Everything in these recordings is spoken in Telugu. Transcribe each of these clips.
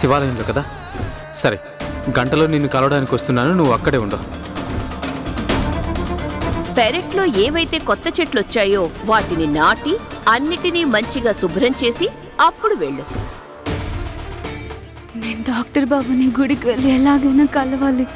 శివాలయంలో కదా, సరే గంటలో నిన్ను కలవడానికి వస్తున్నాను, నువ్వు అక్కడే ఉండు. పెరట్లో ఏవైతే కొత్త చెట్లు వచ్చాయో వాటిని నాటి అన్నిటినీ మంచిగా శుభ్రం చేసి అప్పుడు వెళ్ళు. నేను డాక్టర్ బాబుని గుడికి వెళ్ళి ఎలాగైనా కలవాలి.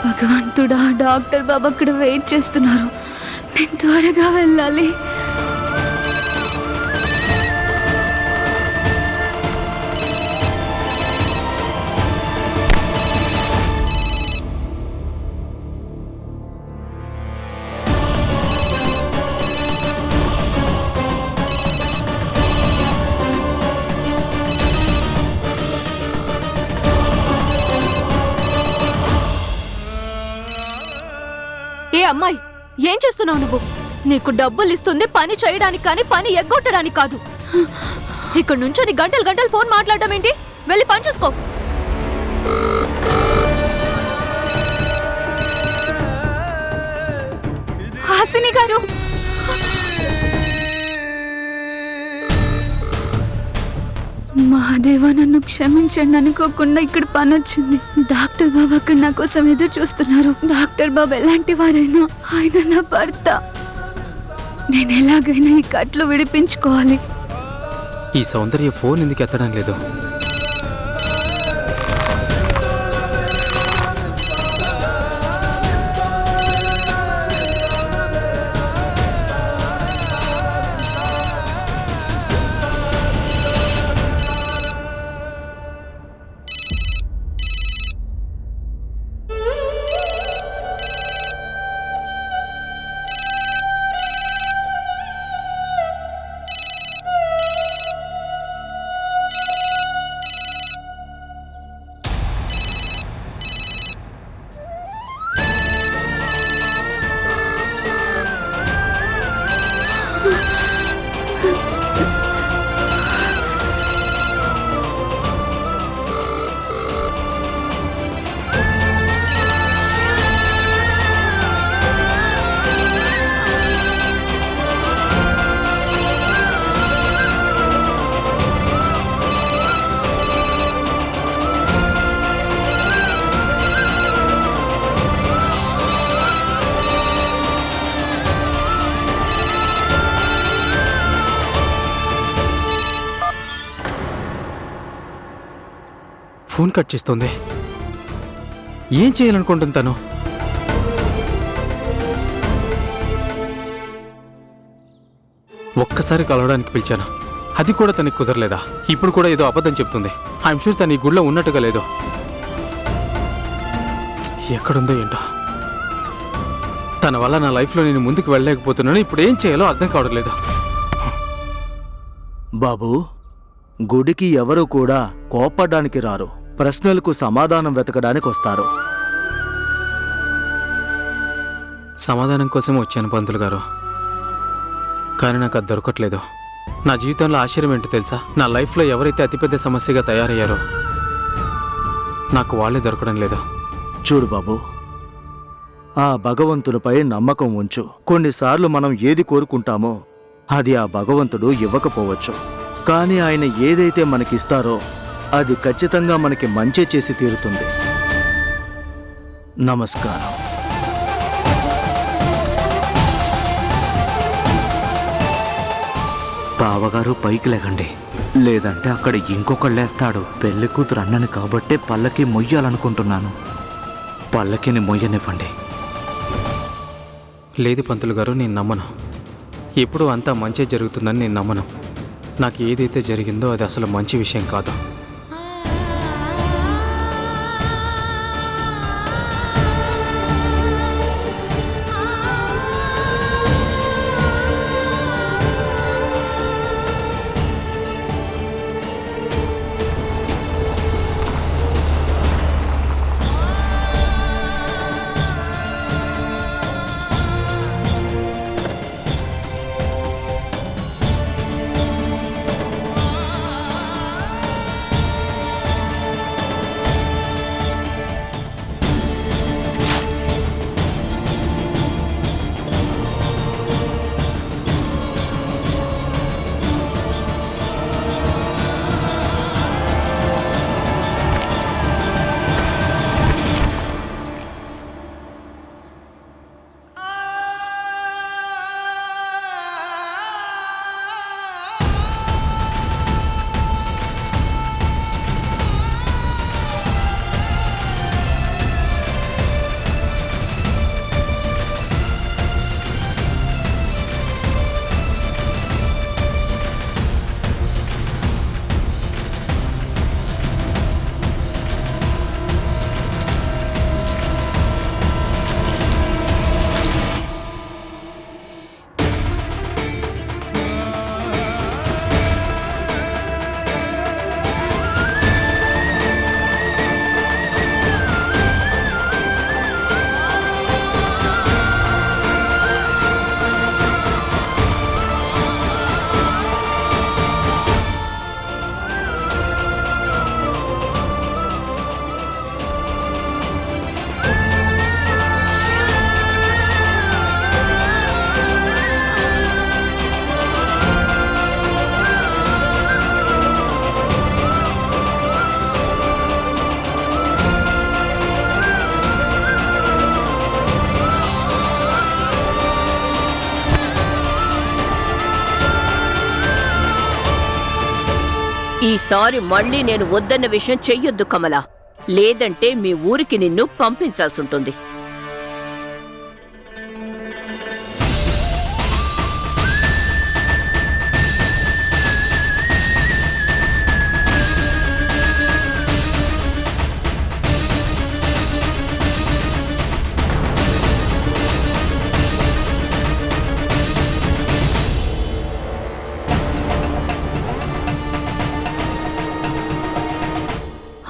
భగవంతుడా, డాక్టర్ బాబు అక్కడ వెయిట్ చేస్తున్నారు. నేను త్వరగా వెళ్ళాలి. ఏ అమ్మాయి, ఏం చేస్తున్నావు నువ్వు? నీకు డబ్బులు ఇస్తుంది పని చేయడానికి కానీ పని ఎగ్గొట్టడానికి కాదు. ఇక్కడ నుంచి నీ గంటలు గంటలు ఫోన్ మాట్లాడడం ఏంటి? వెళ్ళి పని చూసుకో. హాసిని గారు, మహాదేవా నన్ను క్షమించండి. అనుకోకుండా ఇక్కడ పని వచ్చింది. డాక్టర్ బాబు అక్కడ నా కోసం ఎదురు చూస్తున్నారు. డాక్టర్ బాబు ఎలాంటి వారైనా ఆయన నా భర్త. నేను ఎలాగైనా ఈ కట్లు విడిపించుకోవాలి. ఈ సౌందర్య ఫోన్ ఎందుకు ఎత్తడం లేదు? ఫోన్ కట్ చేస్తుంది. ఏం చేయాలనుకుంటుంది తను? ఒక్కసారి కలవడానికి పిలిచాను, అది కూడా తనకి కుదరలేదా? ఇప్పుడు కూడా ఏదో అబద్ధం చెప్తుంది. ఐఎమ్ షూర్ తను ఈ గుడిలో ఉన్నట్టుగా లేదు. ఎక్కడుందో ఏంటో. తన వల్ల నా లైఫ్లో నేను ముందుకు వెళ్ళలేకపోతున్నాను. ఇప్పుడు ఏం చేయాలో అర్థం కావడం లేదు. బాబు, గుడికి ఎవరు కూడా కోప్పడానికి రారు, ప్రశ్నలకు సమాధానం వెతకడానికి వస్తారు. సమాధానం కోసం వచ్చాను పంతులు గారు, కానీ నాకు అది దొరకట్లేదు. నా జీవితంలో ఆశ్చర్యం ఏంటో తెలుసా? నా లైఫ్లో ఎవరైతే అతిపెద్ద సమస్యగా తయారయ్యారో నాకు వాళ్ళే దొరకడం లేదు. చూడు బాబు, ఆ భగవంతునిపై నమ్మకం ఉంచు. కొన్నిసార్లు మనం ఏది కోరుకుంటామో అది ఆ భగవంతుడు ఇవ్వకపోవచ్చు, కానీ ఆయన ఏదైతే మనకిస్తారో అది ఖచ్చితంగా మనకి మంచి చేసి తీరుతుంది. నమస్కారం. బావగారు పైకి లేకండి, లేదంటే అక్కడ ఇంకొకళ్ళేస్తాడు. పెళ్లి కూతురు అన్నని కాబట్టే పల్లకి మొయ్యాలనుకుంటున్నాను. పల్లకిని మొయ్యనివ్వండి. లేదు పంతులు గారు, నేను నమ్మను. ఎప్పుడూ అంతా మంచి జరుగుతుందని నేను నమ్మను. నాకు ఏదైతే జరిగిందో అది అసలు మంచి విషయం కాదు. ఈసారి మళ్ళీ నేను వద్దన్న విషయం చెయ్యొద్దు కమల, లేదంటే మీ ఊరికి నిన్ను పంపించాల్సుంటుంది.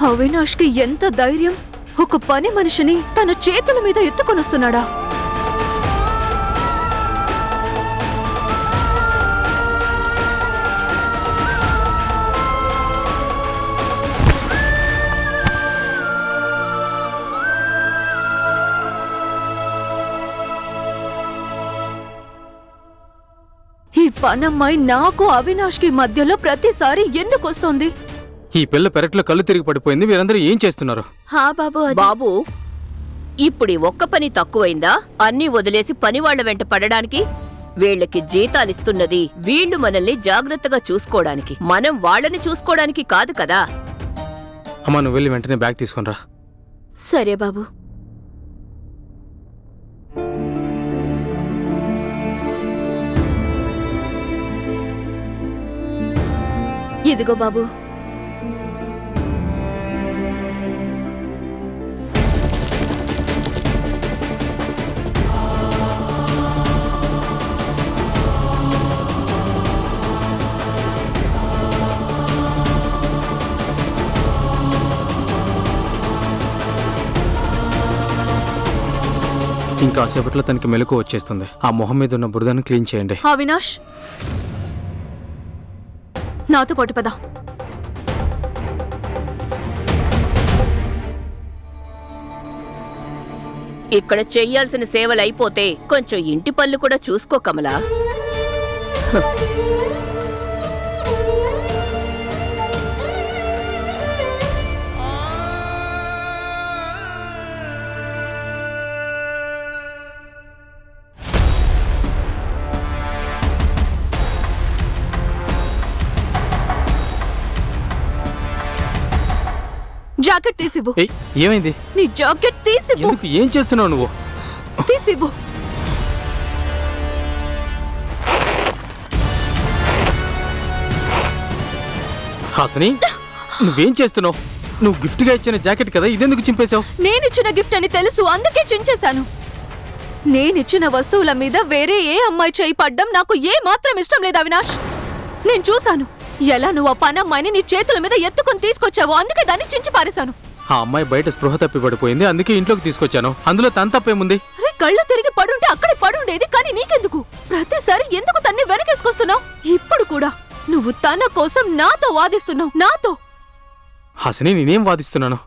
అవినాష్కి ఎంత ధైర్యం! ఒక పని మనిషిని తన చేతుల మీద ఎత్తుకొనొస్తున్నాడా? ఈ పనమ్మాయి నాకు అవినాష్కి మధ్యలో ప్రతిసారి ఎందుకొస్తోంది? ఈ పిల్ల పెరట్లో కళ్ళు తిరిగి పడిపోయింది. మీరందరూ ఏం చేస్తున్నారు? బాబు, ఇప్పుడు ఒక్క పని తక్కువైందా? అన్నీ వదిలేసి పనివాళ్ల వెంట పడడానికి? వీళ్ళకి జీతాలిస్తున్నది వీళ్ళు మనల్ని జాగ్రత్తగా చూసుకోవడానికి, మనం వాళ్ళని చూసుకోవడానికి కాదు కదా. అమ్మా నువ్వు వెళ్ళి వెంటనే బ్యాగ్ తీసుకొని రా. సరే బాబు. ఇదిగో బాబు. ఇంకాసేపట్లో తనకి మెలకు వచ్చేస్తుంది. ఆ మొహం మీద ఉన్న బురదను క్లీన్ చేయండి. అవినాష్, నాతో పాటు పద. ఇక్కడ చెయ్యాల్సిన సేవలు అయిపోతే కొంచెం ఇంటి పళ్ళు కూడా చూసుకో కమలా. జాకెట్ తీసివ్వు. ఏయ్, ఏమైంది? నీ జాకెట్ తీసివ్వు. ఎందుకు? ఏం చేస్తున్నావు నువ్వు? తీసివ్వు. హాసిని, నువ్వేం చేస్తున్నావు? నువ్వు గిఫ్ట్గా ఇచ్చిన జాకెట్ కదా, ఇదెందుకు చింపేశావు? నేనిచ్చిన గిఫ్ట్ అని తెలుసు, అందుకే చించేశాను. నేనిచ్చిన వస్తువుల మీద వేరే ఏ అమ్మాయి చేయి పడ్డం నాకు ఏ మాత్రం ఇష్టం లేదు అవినాష్. నేను చూశాను ఎలా నువ్వు ఆ పనమ్మాయిని నీ చేతుల మీద ఎత్తుకొని తీసుకొచ్చావు, అందుకే దాన్ని చించి పారేశాను. ఆ అమ్మాయి బయట స్పృహ తప్పి పడిపోయింది, అందుకే ఇంట్లోకి తీసుకొచ్చాను. అందులో తన తప్పేముంది? అరే, కళ్ళు తిరిగి పడుంటే అక్కడే పడుండేది, కానీ నీకెందుకు? ప్రతిసారి ఎందుకు తన్ని వెనకేసుకొస్తున్నావు? ఇప్పుడు కూడా నువ్వు తన కోసం నాతో వాదిస్తున్నావు. నాతో. హాసిని, నేనేం వాదిస్తున్నాను?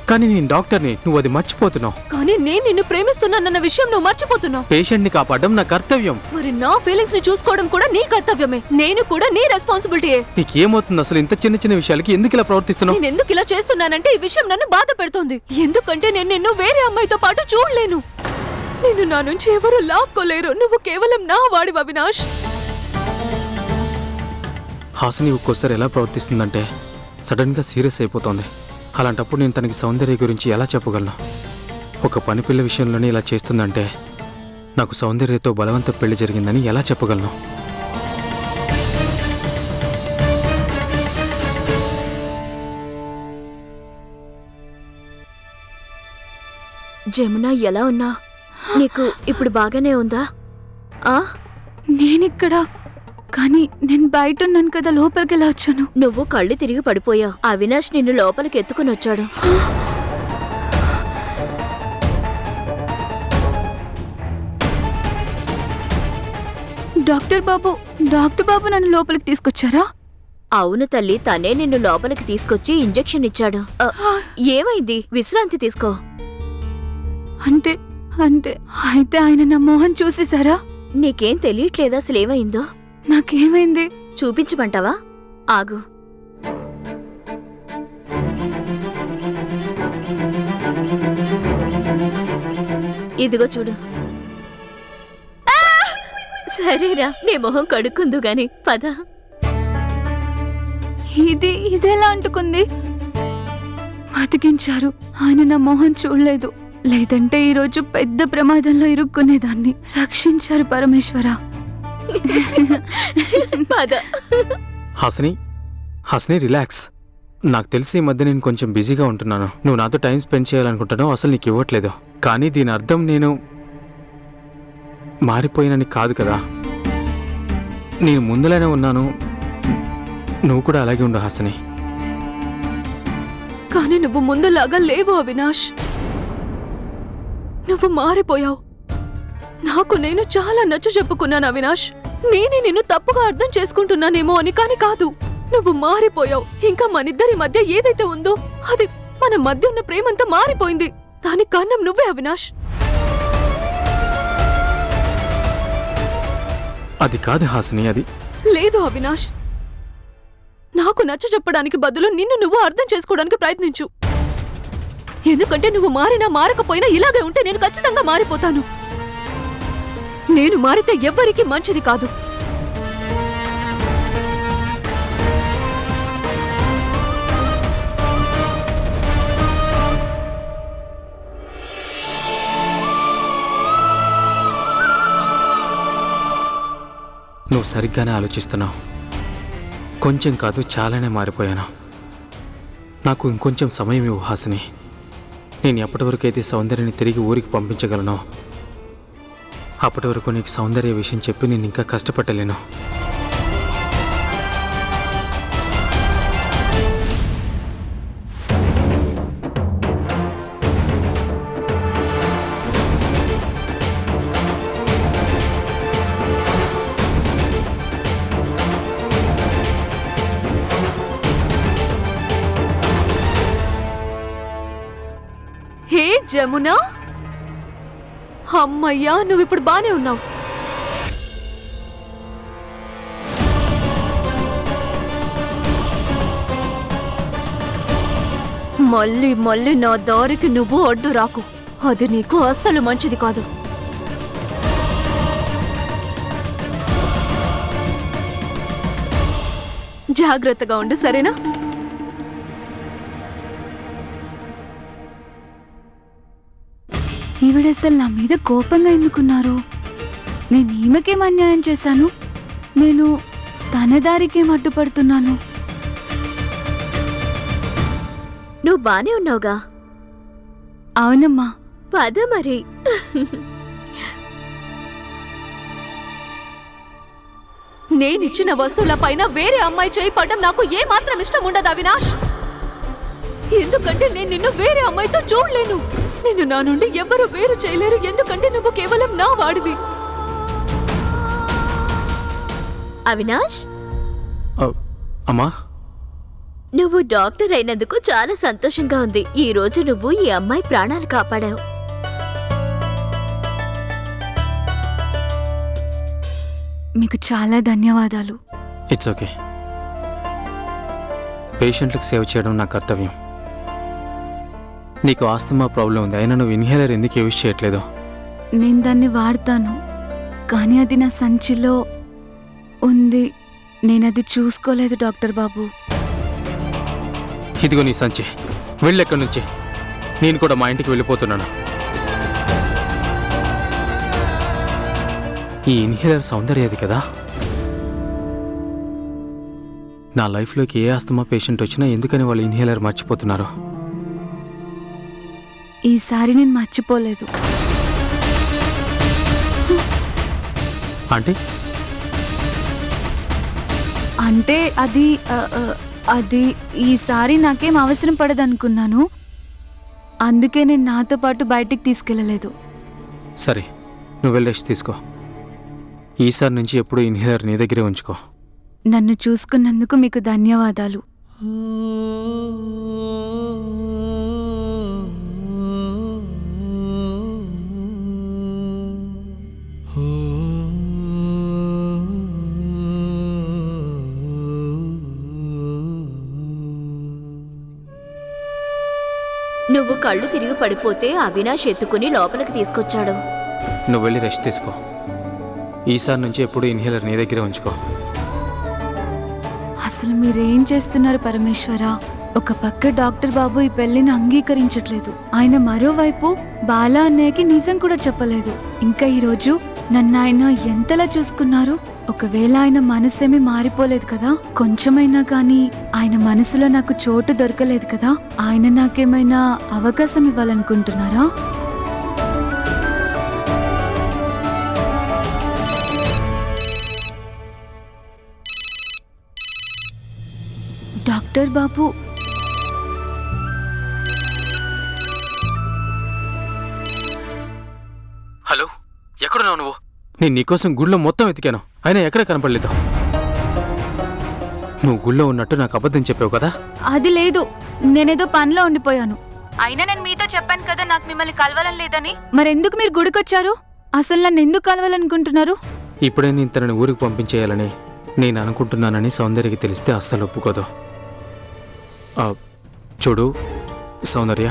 కానీ నేను డాక్టర్ని, నువ్వు అది మర్చిపోతున్నావు. కానీ నేను నిన్ను ప్రేమిస్తున్నానన్న విషయం నువ్వు మర్చిపోతున్నావు. పేషెంట్ని కాపాడడం నా కర్తవ్యం. మరి నా ఫీలింగ్స్ ని చూసుకోవడం కూడా నీ కర్తవ్యమే. నేను కూడా నీ రెస్పాన్సిబిలిటీయే. నీకేమవుతుంది అసలు? ఇంత చిన్న చిన్న విషయాలకి ఎందుకు ఇలా ప్రవర్తిస్తున్నావు? నేను ఎందుకు ఇలా చేస్తున్నానంటే ఈ విషయం నన్ను బాధ పెడుతోంది. ఎందుకంటే నేను నిన్ను వేరే అమ్మాయితో పాటు చూడలేను. నిన్ను నా నుంచి ఎవరు లాక్కోలేరు. నువ్వు కేవలం నా వాడివి అవినాష్. హాసిని ఒక్కోసారి ఎలా ప్రవర్తిస్తుందంటే సడన్గా సీరియస్ అయిపోతుంది. అలాంటప్పుడు నేను తనకి సౌందర్య గురించి ఎలా చెప్పగలను? ఒక పని పిల్ల విషయంలోనే ఇలా చేస్తుందంటే నాకు సౌందర్యతో బలవంత పెళ్లి జరిగిందని ఎలా చెప్పగలను? జమున, ఎలా ఉన్నా? నీకు ఇప్పుడు బాగానే ఉందా? నేనిక్కడ, కానీ నేను బయట ఉన్నాను కదా, లోపలికి ఎలా వచ్చాను? నువ్వు కళ్ళు తిరిగి పడిపోయావు. అవినాష్ నిన్ను లోపలికి ఎత్తుకుని వచ్చాడు. డాక్టర్ బాబు నన్ను లోపలికి తీసుకొచ్చారా? అవును తల్లి, తనే నిన్ను లోపలికి తీసుకొచ్చి ఇంజెక్షన్ ఇచ్చాడు. ఏమైంది? విశ్రాంతి తీసుకో. అంటే అంటే అయితే ఆయన నా మోహన్ చూసేశారా? నీకేం తెలియట్లేదా అసలేమైందో? నాకేమైంది? చూపించమంటావా? ఆగు. ఇదిగో చూడు. సరేరా, నీ మొహం కడుక్కుందు గాని పద. ఇదెలా అంటుకుంది? బతికించారు. ఆయన నా మోహన్ చూడలేదు, లేదంటే ఈరోజు పెద్ద ప్రమాదంలో ఇరుక్కునేదాన్ని. రక్షించారు పరమేశ్వర. హాసిని రిలాక్స్. నాకు తెలిసి ఈ మధ్య నేను కొంచెం బిజీగా ఉంటున్నాను. నువ్వు నాతో టైం స్పెండ్ చేయాలనుకుంటున్నావు, అసలు నీకు ఇవ్వట్లేదు. కానీ దీని అర్థం నేను మారిపోయినని కాదు కదా. నేను ముందులోనే ఉన్నాను, నువ్వు కూడా అలాగే ఉండు హాసిని. కానీ నువ్వు ముందులాగా లేవు అవినాష్. నువ్వు మారిపోయావు. నాకు నేను చాలా నచ్చ చెప్పుకున్నాను అవినాష్. నేనే నిన్ను తప్పుగా అర్థం చేసుకుంటున్నానేమో అని, కానీ కాదు. నువ్వు మారిపోయావు. ఇంకా మనిద్దరి మధ్య ఏదైతే ఉందో అది, మన మధ్య ఉన్న ప్రేమంతా మారిపోయింది. దానికి కారణం నువ్వే అవినాష్. అది కాదు హాసిని, అది లేదు అవినాష్. నాకు నచ్చ చెప్పడానికి బదులు నిన్ను నువ్వు అర్థం చేసుకోవడానికి ప్రయత్నించు. ఎందుకంటే నువ్వు మారినా మారకపోయినా ఇలాగే ఉంటే నేను ఖచ్చితంగా మారిపోతాను. నేను మారితే ఎవ్వరికీ మంచిది కాదు. నువ్వు సరిగ్గానే ఆలోచిస్తున్నావు. కొంచెం కాదు, చాలానే మారిపోయాను. నాకు ఇంకొంచెం సమయం ఇవ్వు హాసిని. నేను ఎప్పటి వరకు అయితే సౌందర్యని తిరిగి ఊరికి పంపించగలను, అప్పటి వరకు నీకు సౌందర్య విషయం చెప్పి నేను ఇంకా కష్టపట్టలేను. హే జమునా, అమ్మయ్యా నువ్వు ఇప్పుడు బానే ఉన్నావు. మళ్ళీ మళ్ళీ నా దారికి నువ్వు అడ్డు రాకు, అది నీకు అస్సలు మంచిది కాదు. జాగ్రత్తగా ఉండు, సరేనా? ఈవిడసలు నా మీద కోపంగా ఎందుకున్నారు? నేను ఈమెకేం అన్యాయం చేశాను? నేను తన దారికేం అడ్డుపడుతున్నాను? నువ్వు బానే ఉన్నావుగా? అవునమ్మా. పద మరి. నేనిచ్చిన వస్తువుల పైన వేరే అమ్మాయి చేయి పడడం నాకు ఏమాత్రం ఇష్టం ఉండదు అవినాష్. ఎందుకంటే నేను నిన్ను వేరే అమ్మాయితో చూడలేను. నిన్ను నా నుండి ఎవరు వేరు చేయలేరు, ఎందుకంటే నువ్వు కేవలం నా వాడివి. అవినాష్, అమ్మా, నువ్వు డాక్టర్ అయినందుకు చాలా సంతోషంగా ఉంది. ఈ రోజు నువ్వు ఈ అమ్మాయి ప్రాణాలు కాపాడావు. మీకు చాలా ధన్యవాదాలు. It's okay. పేషెంట్లకు సేవ చేయడం నా కర్తవ్యం. నీకు ఆస్తమా ప్రాబ్లం ఉంది, అయినా నువ్వు ఇన్హేలర్ ఎందుకు యూజ్ చేయట్లేదు? నేను దాన్ని వాడతాను, కానీ అది నా సంచిలో ఉంది. నేనది చూసుకోలేదు డాక్టర్ బాబు. ఇదిగో నీ సంచి, వెళ్ళెక్కడి నుంచి. నేను కూడా మా ఇంటికి వెళ్ళిపోతున్నాను. ఈ ఇన్హేలర్ సౌందర్యది కదా? నా లైఫ్లోకి ఏ ఆస్తమా పేషెంట్ వచ్చినా ఎందుకని వాళ్ళు ఇన్హేలర్ మర్చిపోతున్నారు? ఈసారి నేను మర్చిపోలేదు. అంటే అంటే అది ఈసారి నాకేం అవసరం పడదనుకున్నాను, అందుకే నేను నాతో పాటు బయటికి తీసుకెళ్ళలేదు. సరే, నువ్వు వెళ్ళి రెస్ట్ తీసుకో. ఈసారి నుంచి ఎప్పుడూ ఇన్హేలర్ నీ దగ్గరే ఉంచుకో. నన్ను చూసుకున్నందుకు మీకు ధన్యవాదాలు. నువ్వు కళ్ళు తిరిగి పడిపోతే అవినాష్ ఎత్తుకుని లోపలికి తీసుకొచ్చాడు. నువ్వు వెళ్ళి రెస్ట్ తీసుకో. ఈసారి నుంచి ఎప్పుడూ ఇన్హేలర్ నీ దగ్గరే ఉంచుకో. అసలు మీరేం చేస్తున్నారు పరమేశ్వర? ఒక పక్క డాక్టర్ బాబు ఈ పెళ్లిని అంగీకరించట్లేదు, ఆయన మరోవైపు బాలా అన్నయ్యకి నిజం కూడా చెప్పలేదు. ఇంకా ఈరోజు నన్ను ఆయన ఎంతలా చూసుకున్నారు. ఒకవేళ ఆయన మనసేమీ మారిపోలేదు కదా? కొంచెమైనా కానీ ఆయన మనసులో నాకు చోటు దొరకలేదు కదా? ఆయన నాకేమైనా అవకాశం ఇవ్వాలనుకుంటున్నారా? డాక్టర్ బాబు, హలో, ఎక్కడున్నావు నువ్వు? నేను నీకోసం గుళ్ళో మొత్తం వెతికాను, అయినా ఎక్కడ కనపడలేదు. నువ్వు గుళ్ళో ఉన్నట్టు నాకు అబద్ధం చెప్పావు కదా? అది లేదు, నేనేదో పనిలో ఉండిపోయాను. అయినా నేను మీతో చెప్పాను కదా నాకు మిమ్మల్ని కలవాలని లేదని. మరెందుకు మీరు గుడికొచ్చారు? అసలు నన్ను ఎందుకు కలవాలనుకుంటున్నారు? ఇప్పుడే నేను తనని ఊరికి పంపించేయాలని నేను అనుకుంటున్నానని సౌందర్యకి తెలిస్తే అస్సలు ఒప్పుకోదు. చూడు సౌందర్య,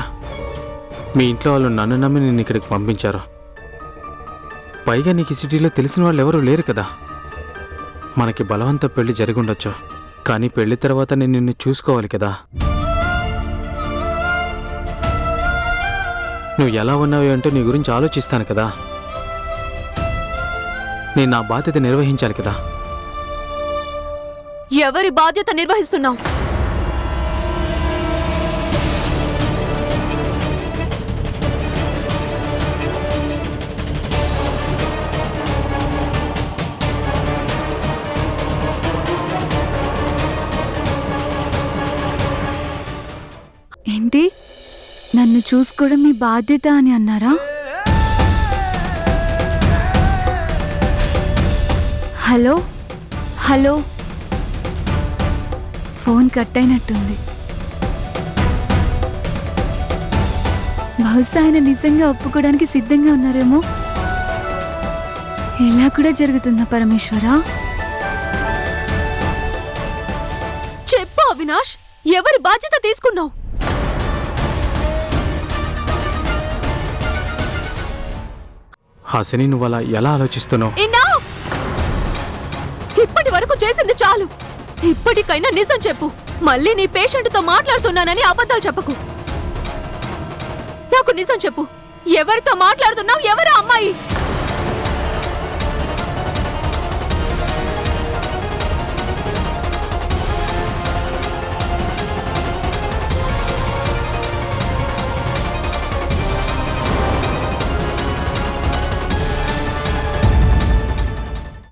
మీ ఇంట్లో వాళ్ళు నన్ను నమ్మి నేను ఇక్కడికి పంపించారు. పైగా నీకు సిటీలో తెలిసిన వాళ్ళు ఎవరూ లేరు కదా. మనకి బలవంత పెళ్లి జరిగుండొచ్చు, కానీ పెళ్లి తర్వాత నేను నిన్ను చూసుకోవాలి కదా. నువ్వు ఎలా ఉన్నావు అంటూ నీ గురించి ఆలోచిస్తాను కదా. నేను నా బాధ్యత నిర్వహించాలి కదా. ఎవరి బాధ్యత నిర్వహిస్తున్నావు? ఏంటి, నన్ను చూసుకోవడం మీ బాధ్యత అని అన్నారా? హలో హలో, ఫోన్ కట్ అయినట్టుంది. బహుశా ఆయన నిజంగా ఒప్పుకోవడానికి సిద్ధంగా ఉన్నారేమో. ఇలా కూడా జరుగుతుందా పరమేశ్వరా? చెప్పు అవినాష్, ఎవరి బాధ్యత తీసుకున్నావు? హాసిని, నువ్వు అలా ఎలా ఆలోచిస్తున్నావు? Enough! ఇప్పటి వరకు చేసింది చాలు. ఇప్పటికైనా నిజం చెప్పు. మళ్ళీ నీ పేషెంట్తో మాట్లాడుతున్నానని అబద్ధాలు చెప్పకు. నాకు నిజం చెప్పు, ఎవరితో మాట్లాడుతున్నావు? ఎవరు అమ్మాయి?